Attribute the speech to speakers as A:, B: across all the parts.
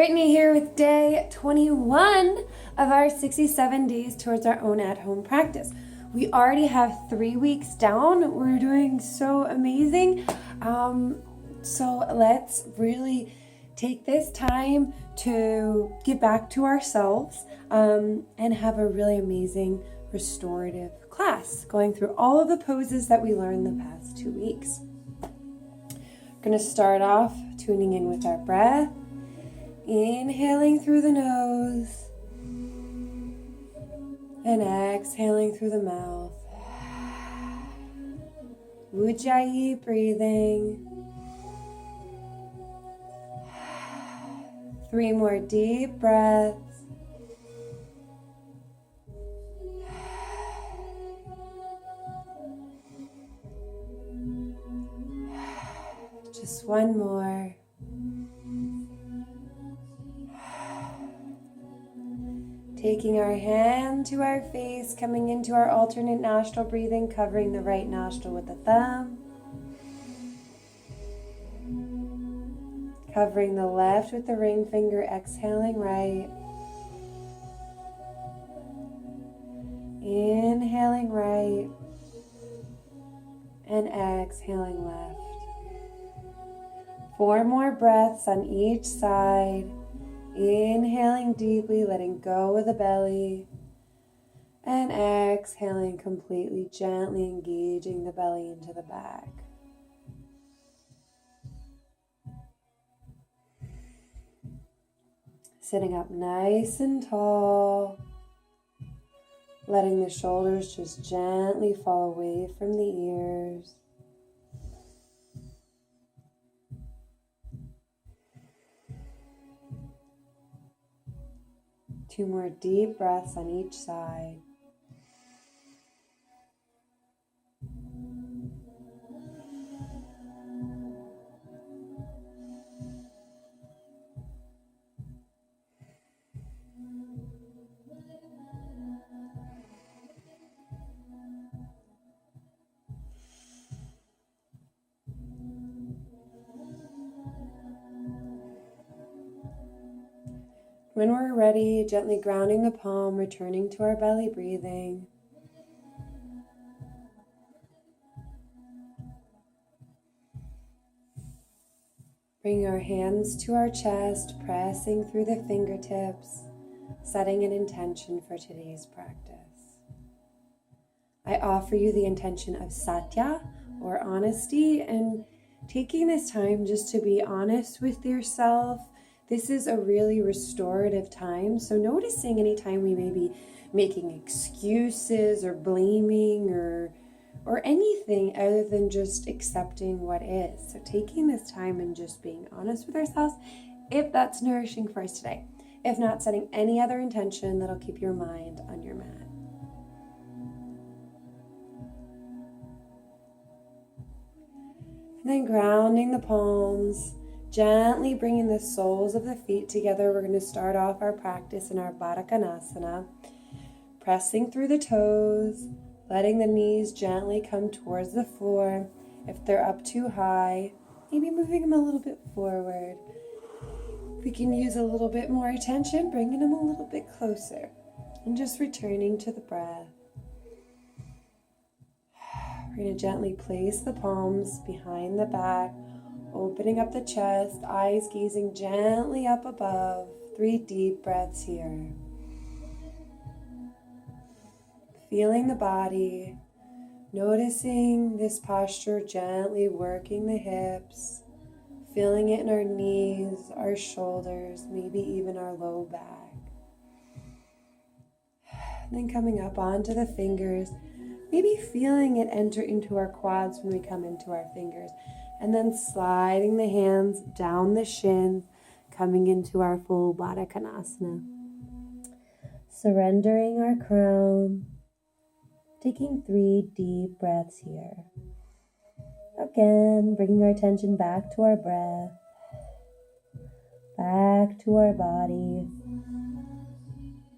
A: Brittany here with day 21 of our 67 days towards our own at-home practice. We already have 3 weeks down. We're doing so amazing. So let's really take this time to get back to ourselves and have a really amazing restorative class, going through all of the poses that we learned the past 2 weeks. We're going to start off tuning in with our breath. Inhaling through the nose and exhaling through the mouth. Ujjayi breathing. 3 more deep breaths. Just 1 more. Taking our hand to our face, coming into our alternate nostril breathing, covering the right nostril with the thumb. Covering the left with the ring finger, exhaling right. Inhaling right. And exhaling left. 4 more breaths on each side. Inhaling deeply, letting go of the belly, and exhaling completely, gently engaging the belly into the back. Sitting up nice and tall, letting the shoulders just gently fall away from the ears. Two more deep breaths on each side. When we're ready, gently grounding the palm, returning to our belly breathing. Bring our hands to our chest, pressing through the fingertips, setting an intention for today's practice. I offer you the intention of satya, or honesty, and taking this time just to be honest with yourself. This is a really restorative time, so noticing anytime we may be making excuses or blaming or anything other than just accepting what is. So taking this time and just being honest with ourselves, if that's nourishing for us today. If not, setting any other intention that'll keep your mind on your mat. And then grounding the palms. Gently bringing the soles of the feet together. We're going to start off our practice in our Baddha Konasana. Pressing through the toes, letting the knees gently come towards the floor. If they're up too high, maybe moving them a little bit forward. We can use a little bit more attention, bringing them a little bit closer. And just returning to the breath. We're going to gently place the palms behind the back. Opening up the chest, eyes gazing gently up above. 3 deep breaths here. Feeling the body, noticing this posture, gently working the hips, feeling it in our knees, our shoulders, maybe even our low back. And then coming up onto the fingers, maybe feeling it enter into our quads when we come into our fingers. And then sliding the hands down the shins, coming into our full Baddha Konasana. Surrendering our crown. Taking 3 deep breaths here. Again, bringing our attention back to our breath. Back to our body.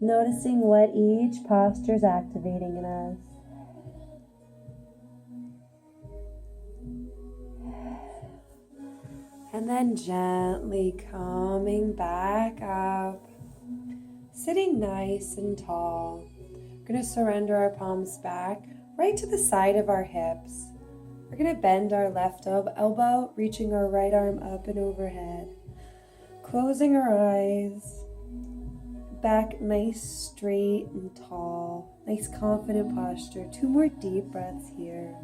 A: Noticing what each posture is activating in us. And then gently coming back up, sitting nice and tall. We're going to surrender our palms back right to the side of our hips. We're going to bend our left elbow, reaching our right arm up and overhead. Closing our eyes, back nice, straight and tall. Nice confident posture. 2 more deep breaths here.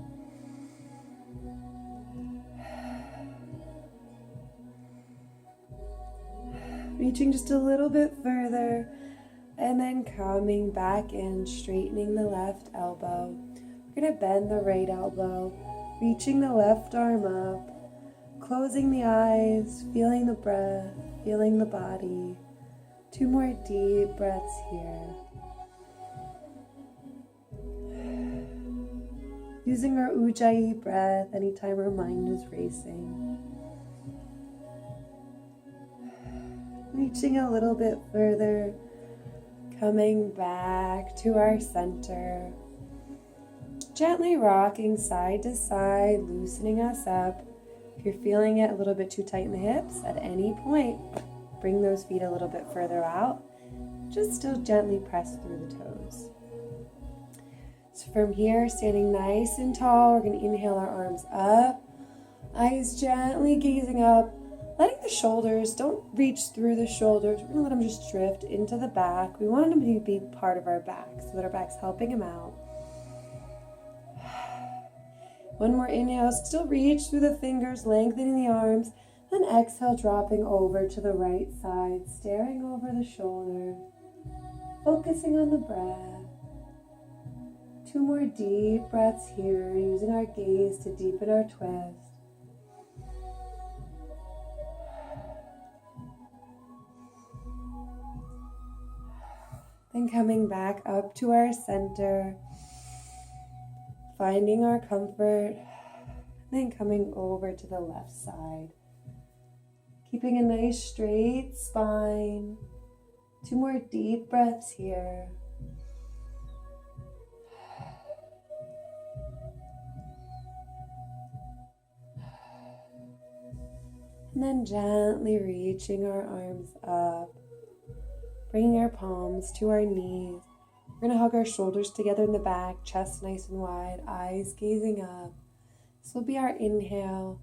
A: Reaching just a little bit further and then coming back in, straightening the left elbow. We're going to bend the right elbow, reaching the left arm up, closing the eyes, feeling the breath, feeling the body. 2 more deep breaths here. Using our Ujjayi breath anytime our mind is racing. Reaching a little bit further, coming back to our center. Gently rocking side to side, loosening us up. If you're feeling it a little bit too tight in the hips, at any point, bring those feet a little bit further out. Just still gently press through the toes. So from here, standing nice and tall, we're going to inhale our arms up, eyes gently gazing up. Letting the shoulders, don't reach through the shoulders. We're going to let them just drift into the back. We want them to be part of our back so that our back's helping them out. One more inhale, still reach through the fingers, lengthening the arms. Then exhale, dropping over to the right side, staring over the shoulder, focusing on the breath. 2 more deep breaths here, using our gaze to deepen our twist. Then coming back up to our center, finding our comfort, then coming over to the left side. Keeping a nice straight spine. 2 more deep breaths here. And then gently reaching our arms up. Bringing our palms to our knees. We're going to hug our shoulders together in the back, chest nice and wide, eyes gazing up. This will be our inhale.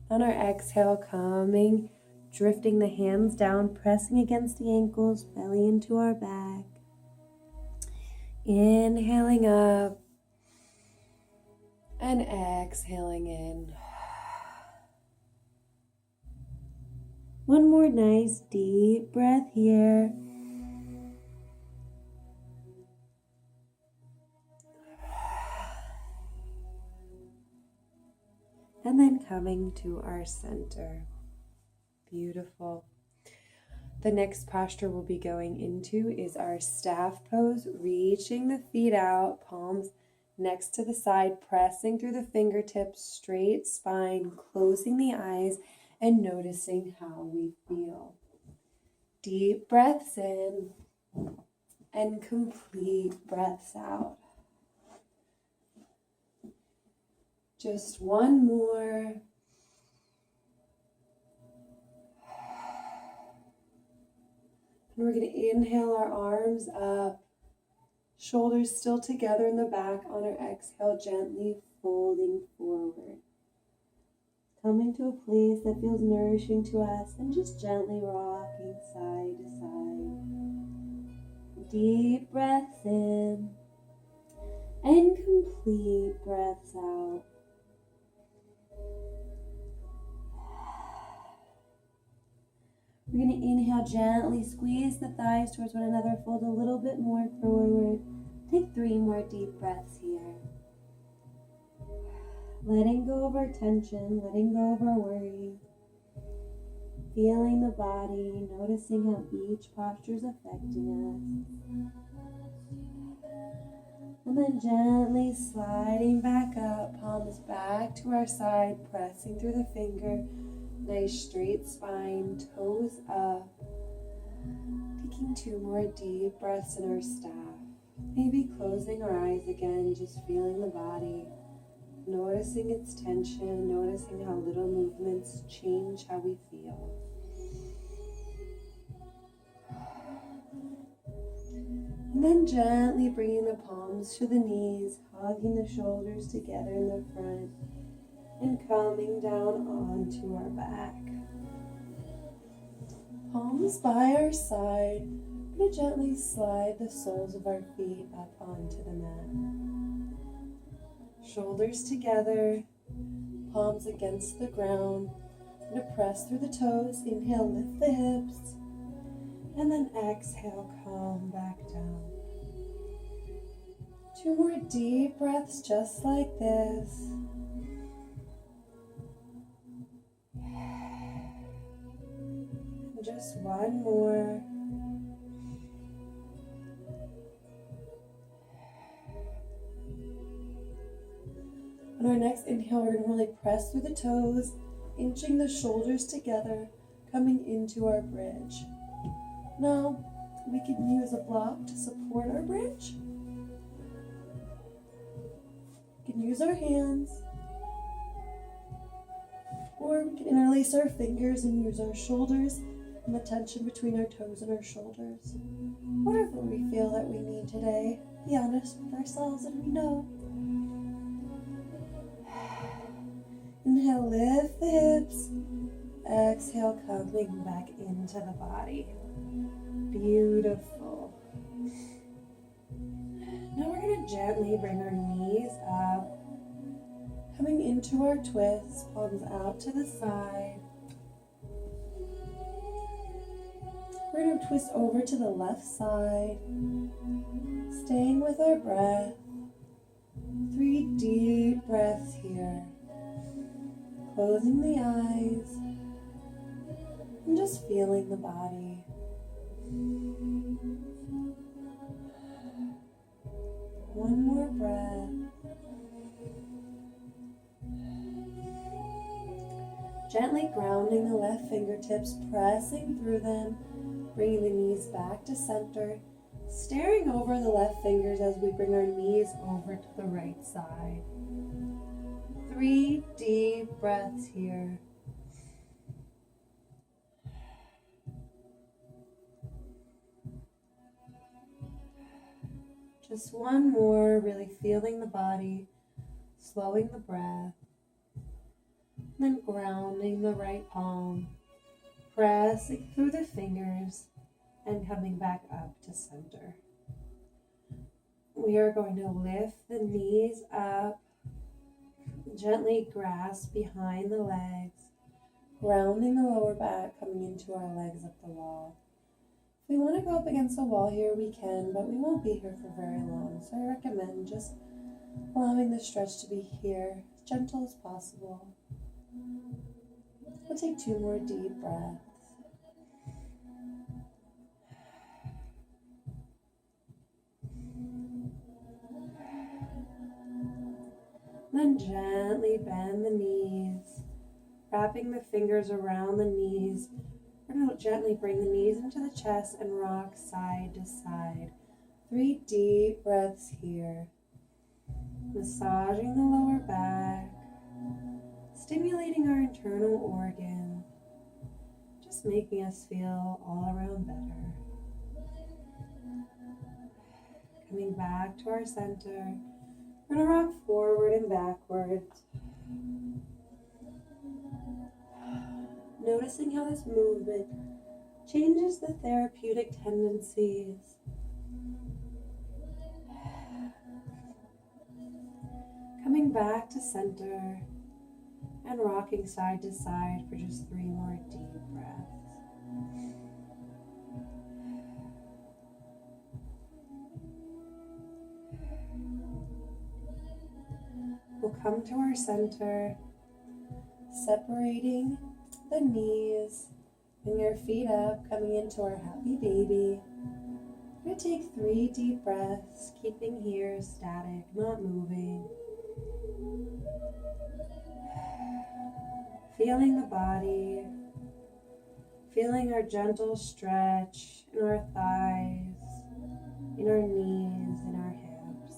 A: On our exhale, coming, drifting the hands down, pressing against the ankles, belly into our back. Inhaling up and exhaling in. One more nice deep breath here. And then coming to our center. Beautiful. The next posture we'll be going into is our staff pose, reaching the feet out, palms next to the side, pressing through the fingertips, straight spine, closing the eyes, and noticing how we feel. Deep breaths in and complete breaths out. Just one more. And we're going to inhale our arms up, shoulders still together in the back. On our exhale, gently folding forward. Coming to a place that feels nourishing to us and just gently rocking side to side. Deep breaths in and complete breaths out. We're going to inhale, gently squeeze the thighs towards one another, fold a little bit more forward. Take 3 more deep breaths here. Letting go of our tension, letting go of our worry. Feeling the body, noticing how each posture is affecting us. And then gently sliding back up, palms back to our side, pressing through the finger. Nice straight spine, toes up. Taking 2 more deep breaths in our staff. Maybe closing our eyes again, just feeling the body. Noticing its tension, noticing how little movements change how we feel. And then gently bringing the palms to the knees, hugging the shoulders together in the front, and coming down onto our back. Palms by our side. We're going to gently slide the soles of our feet up onto the mat. Shoulders together, palms against the ground. I'm going to press through the toes. Inhale, lift the hips. And then exhale, come back down. 2 more deep breaths just like this. And just 1 more. On our next inhale, we're going to really press through the toes, inching the shoulders together, coming into our bridge. Now, we can use a block to support our bridge. We can use our hands, or we can interlace our fingers and use our shoulders and the tension between our toes and our shoulders. Whatever we feel that we need today, be honest with ourselves and we know. Inhale, lift the hips. Exhale, coming back into the body. Beautiful. Now we're going to gently bring our knees up, coming into our twists, palms out to the side. We're going to twist over to the left side, staying with our breath. 3 deep breaths here. Closing the eyes and just feeling the body. One more breath. Gently grounding the left fingertips, pressing through them, bringing the knees back to center, staring over the left fingers as we bring our knees over to the right side. 3 deep breaths here. Just 1 more, really feeling the body, slowing the breath, and then grounding the right palm, pressing through the fingers, and coming back up to center. We are going to lift the knees up, gently grasp behind the legs, grounding the lower back, coming into our legs up the wall. If we want to go up against the wall here, we can, but we won't be here for very long. So I recommend just allowing the stretch to be here, as gentle as possible. We'll take 2 more deep breaths. Then gently bend the knees, wrapping the fingers around the knees. We're going to gently bring the knees into the chest and rock side to side. 3 deep breaths here. Massaging the lower back, stimulating our internal organs, just making us feel all around better. Coming back to our center. We're going to rock forward and backwards. Noticing how this movement changes the therapeutic tendencies. Coming back to center and rocking side to side for just 3 more deep breaths. We'll come to our center, separating the knees, bring your feet up, coming into our happy baby. We're going to take 3 deep breaths, keeping here static, not moving. Feeling the body, feeling our gentle stretch in our thighs, in our knees, in our hips.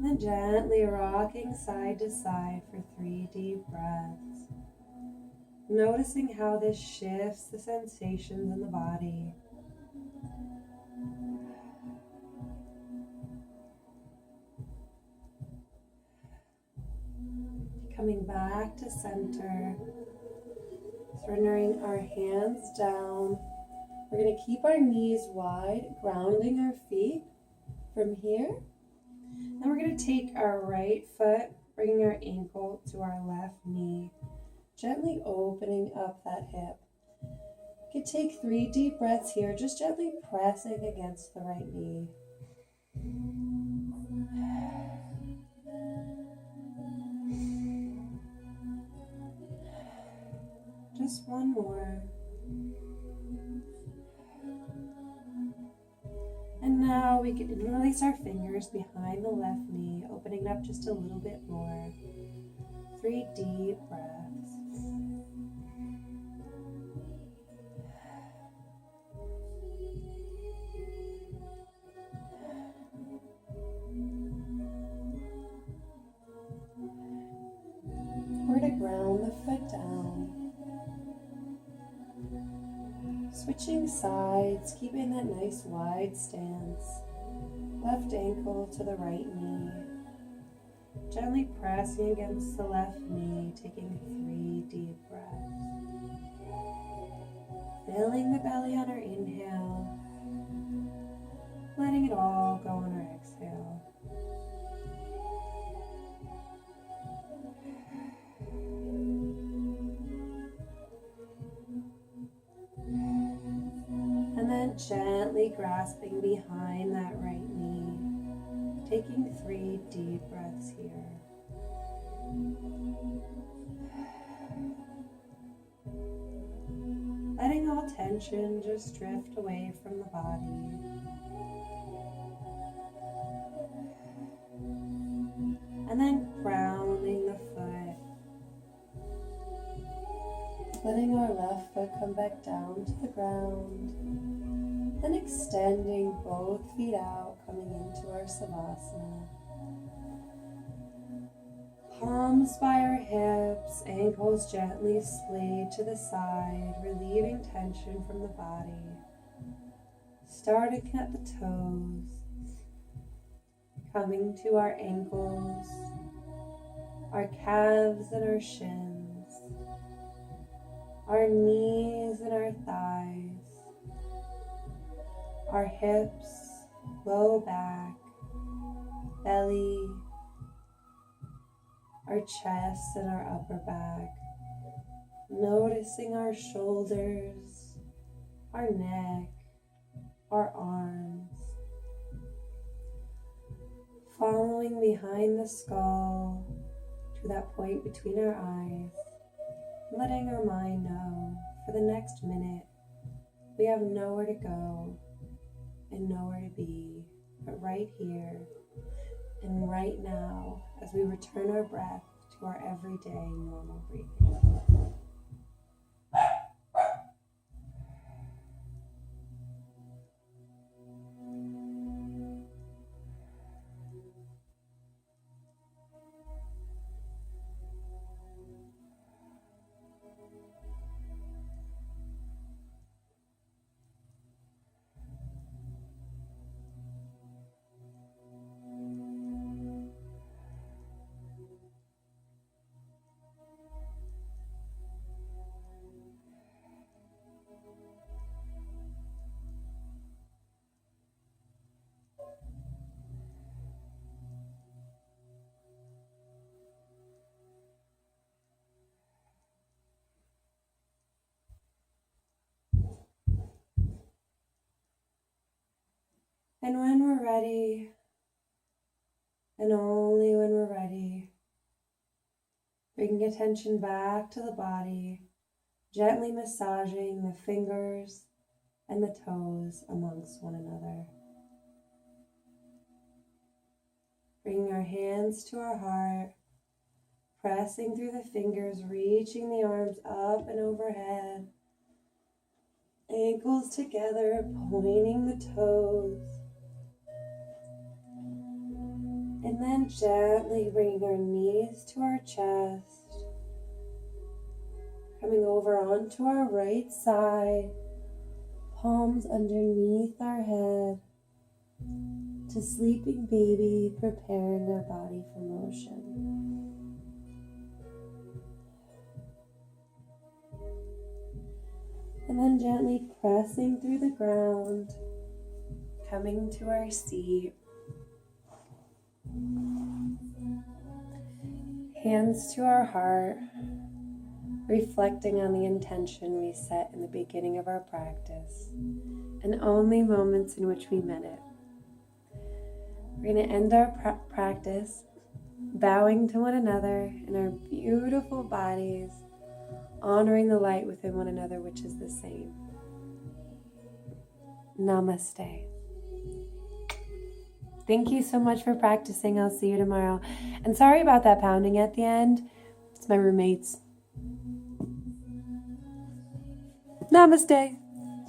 A: And then gently rocking side to side for 3 deep breaths. Noticing how this shifts the sensations in the body. Coming back to center. Surrendering our hands down. We're going to keep our knees wide, grounding our feet from here. Then we're going to take our right foot, bringing our ankle to our left knee, gently opening up that hip. You can take 3 deep breaths here, just gently pressing against the right knee. Just one more. And now we can interlace our fingers behind the left knee, opening up just a little bit more. 3 deep breaths. We're going to ground the foot down. Switching sides, keeping that nice wide stance. Left ankle to the right knee. Gently pressing against the left knee, taking 3 deep breaths. Filling the belly on our inhale. Letting it all go on our exhale. Gently grasping behind that right knee, taking 3 deep breaths here. Letting all tension just drift away from the body. And then grounding the foot. Letting our left foot come back down to the ground. And extending both feet out, coming into our savasana. Palms by our hips, ankles gently splayed to the side, relieving tension from the body. Starting at the toes, coming to our ankles, our calves and our shins, our knees and our thighs, our hips, low back, belly, our chest and our upper back. Noticing our shoulders, our neck, our arms. Following behind the skull to that point between our eyes. Letting our mind know for the next minute we have nowhere to go and nowhere to be, but right here and right now as we return our breath to our everyday normal breathing. And when we're ready, and only when we're ready, bringing attention back to the body, gently massaging the fingers and the toes amongst one another. Bringing our hands to our heart, pressing through the fingers, reaching the arms up and overhead, ankles together, pointing the toes. And then gently bringing our knees to our chest, coming over onto our right side, palms underneath our head, to sleeping baby, preparing our body for motion. And then gently pressing through the ground, coming to our seat. Hands to our heart, reflecting on the intention we set in the beginning of our practice, and only moments in which we met it. We're going to end our practice bowing to one another in our beautiful bodies, honoring the light within one another, which is the same. Namaste. Thank you so much for practicing. I'll see you tomorrow. And sorry about that pounding at the end. It's my roommates. Namaste.